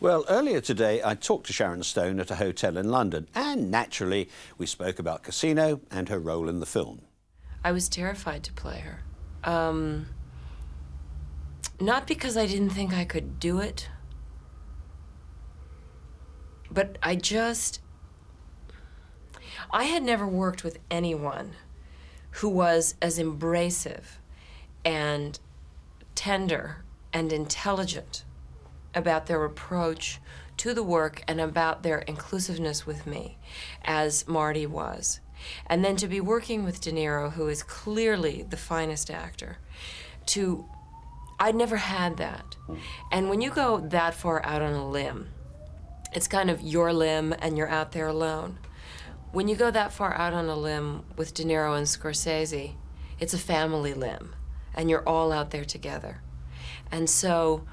Well, earlier today I talked to Sharon Stone at a hotel in London, and naturally we spoke about Casino and her role in the film. I was terrified to play her. Not because I didn't think I could do it, but I had never worked with anyone who was as embracive and tender and intelligent about their approach to the work and about their inclusiveness with me as Marty was. And then to be working with De Niro, who is clearly the finest actor, I'd never had that. And when you go that far out on a limb, it's kind of your limb and you're out there alone. When you go that far out on a limb with De Niro and Scorsese, it's a family limb, and you're all out there together. And so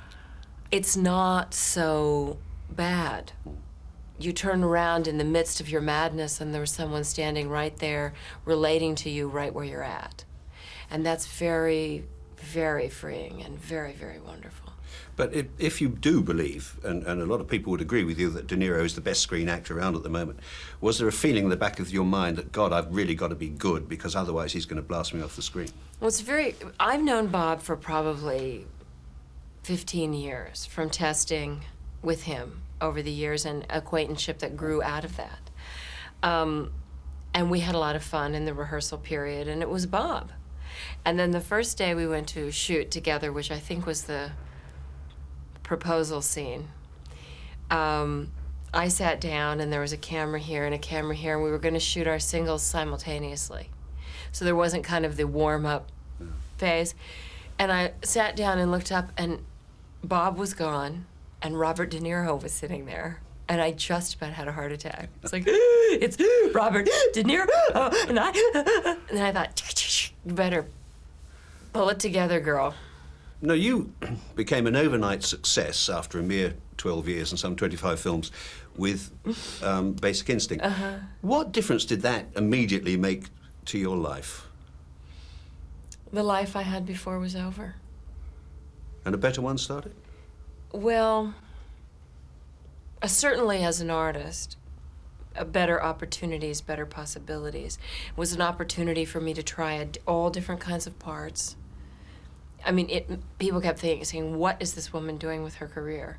it's not so bad. You turn around in the midst of your madness and there's someone standing right there relating to you right where you're at. And that's very, very freeing and very, very wonderful. But if you do believe, and a lot of people would agree with you, that De Niro is the best screen actor around at the moment, was there a feeling in the back of your mind that, God, I've really got to be good because otherwise he's going to blast me off the screen? Well, I've known Bob for probably 15 years, from testing with him over the years and acquaintanceship that grew out of that. And we had a lot of fun in the rehearsal period, and it was Bob. And then the first day we went to shoot together, which I think was the proposal scene, I sat down and there was a camera here and a camera here, and we were going to shoot our singles simultaneously. So there wasn't kind of the warm-up phase. And I sat down and looked up, and Bob was gone, and Robert De Niro was sitting there. And I just about had a heart attack. It's like, it's Robert De Niro. Oh, and then I thought, you better pull it together, girl. No, you became an overnight success after a mere 12 years and some 25 films with Basic Instinct. What difference did that immediately make to your life? The life I had before was over. And a better one started? Well, certainly as an artist, better opportunities, better possibilities. It was an opportunity for me to try all different kinds of parts. I mean, people kept saying, what is this woman doing with her career?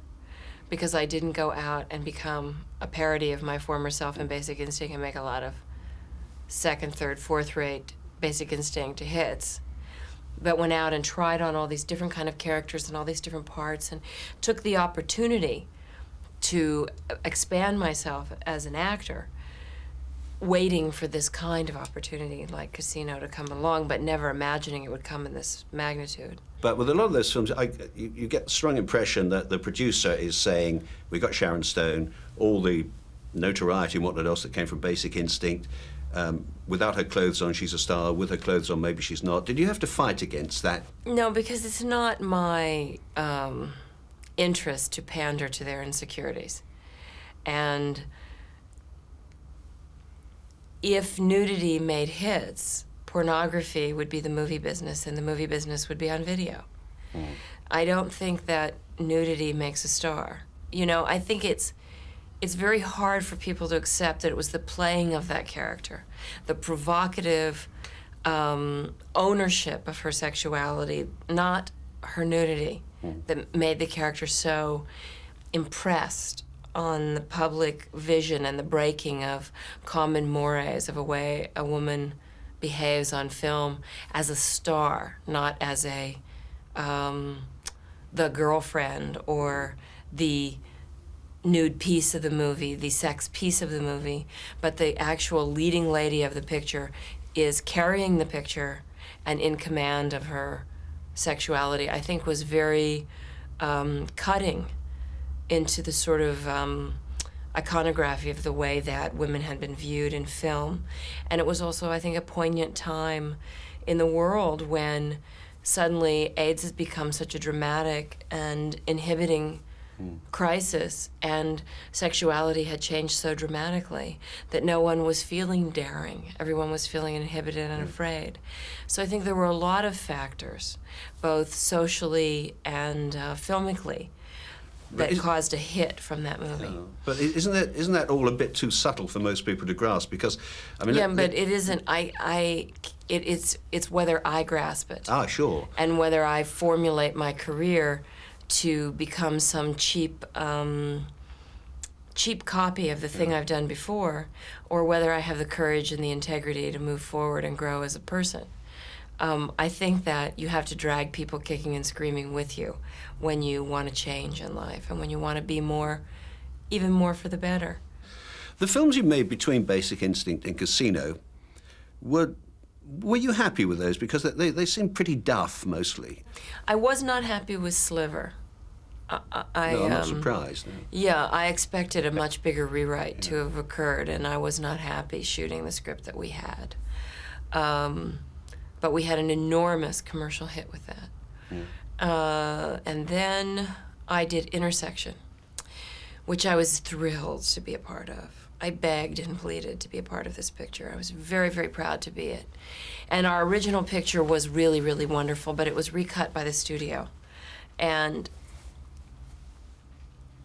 Because I didn't go out and become a parody of my former self in Basic Instinct and make a lot of second, third, fourth-rate Basic Instinct hits, but went out and tried on all these different kind of characters and all these different parts and took the opportunity to expand myself as an actor, waiting for this kind of opportunity like Casino to come along, but never imagining it would come in this magnitude. But with a lot of those films, you get the strong impression that the producer is saying, we got Sharon Stone, all the notoriety and whatnot else that came from Basic Instinct, without her clothes on, she's a star. With her clothes on, maybe she's not. Did you have to fight against that? No, because it's not my interest to pander to their insecurities. And if nudity made hits, pornography would be the movie business, and the movie business would be on video. I don't think that nudity makes a star. You know, I think it's very hard for people to accept that it was the playing of that character, the provocative ownership of her sexuality, not her nudity, that made the character so impressed on the public vision and the breaking of common mores of a way a woman behaves on film as a star, not as the girlfriend or the nude piece of the movie, the sex piece of the movie, but the actual leading lady of the picture is carrying the picture and in command of her sexuality, I think was very cutting into the sort of iconography of the way that women had been viewed in film. And it was also, I think, a poignant time in the world when suddenly AIDS has become such a dramatic and inhibiting crisis, and sexuality had changed so dramatically that no one was feeling daring. Everyone was feeling inhibited and afraid. So I think there were a lot of factors, both socially and filmically, that caused a hit from that movie. But isn't that all a bit too subtle for most people to grasp? Because, I mean... Yeah, but it isn't. It's whether I grasp it. Ah, sure. And whether I formulate my career to become some cheap copy of the thing I've done before, or whether I have the courage and the integrity to move forward and grow as a person. I think that you have to drag people kicking and screaming with you when you want to change in life and when you want to be more, even more for the better. The films you made between Basic Instinct and Casino, were you happy with those? Because they seem pretty duff, mostly. I was not happy with Sliver. No, I'm not surprised. No. Yeah, I expected a much bigger rewrite to have occurred, and I was not happy shooting the script that we had. But we had an enormous commercial hit with that. And then I did Intersection, which I was thrilled to be a part of. I begged and pleaded to be a part of this picture. I was very, very proud to be it. And our original picture was really, really wonderful, but it was recut by the studio. And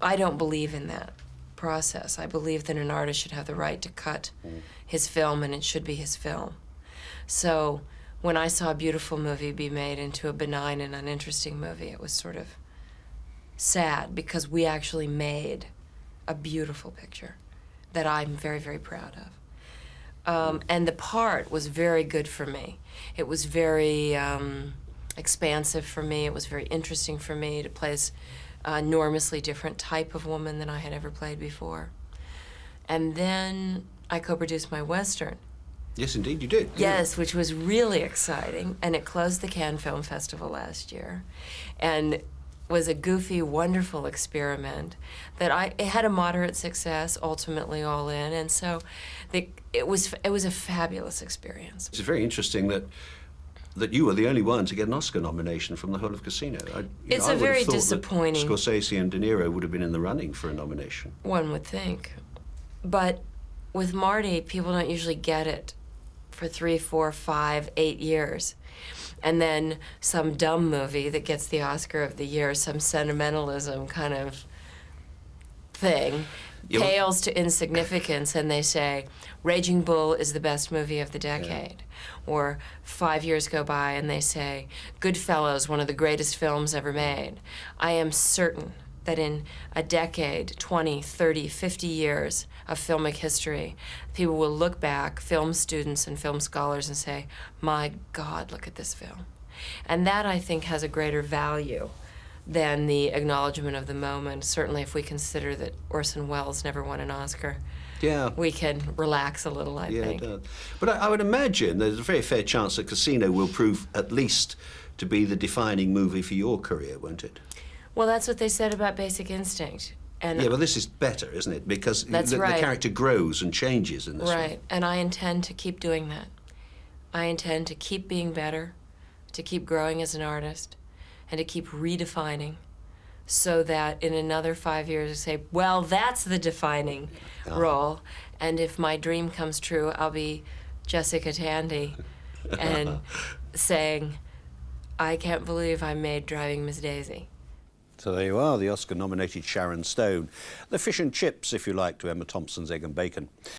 I don't believe in that process. I believe that an artist should have the right to cut his film, and it should be his film. So when I saw a beautiful movie be made into a benign and uninteresting movie, it was sort of sad, because we actually made a beautiful picture that I'm very, very proud of. And the part was very good for me. It was very expansive for me. It was very interesting for me to play this enormously different type of woman than I had ever played before. And then I co-produced my Western. Yes, indeed, you did. Yes, which was really exciting, and it closed the Cannes Film Festival last year, and was a goofy, wonderful experiment that it had a moderate success, ultimately all in, and so it was a fabulous experience. It's very interesting that you were the only one to get an Oscar nomination from the whole of Casino. It's I a would have very thought disappointing. that Scorsese and De Niro would have been in the running for a nomination. One would think, but with Marty, people don't usually get it for 3, 4, 5, 8 years. And then some dumb movie that gets the Oscar of the year, some sentimentalism kind of thing, pales to insignificance, and they say, Raging Bull is the best movie of the decade. Or 5 years go by and they say, Goodfellas, one of the greatest films ever made. I am certain that in a decade, 20, 30, 50 years of filmic history, people will look back, film students and film scholars, and say, my God, look at this film. And that, I think, has a greater value than the acknowledgement of the moment. Certainly if we consider that Orson Welles never won an Oscar, we can relax a little, I think. Yeah, it does. But I would imagine there's a very fair chance that Casino will prove at least to be the defining movie for your career, won't it? Well, that's what they said about Basic Instinct. And yeah, but this is better, isn't it? Because the character grows and changes in this one. Right, and I intend to keep doing that. I intend to keep being better, to keep growing as an artist, and to keep redefining, so that in another 5 years I say, well, that's the defining role. And if my dream comes true, I'll be Jessica Tandy and saying, I can't believe I made Driving Miss Daisy. So there you are, the Oscar-nominated Sharon Stone. The fish and chips, if you like, to Emma Thompson's Egg and Bacon.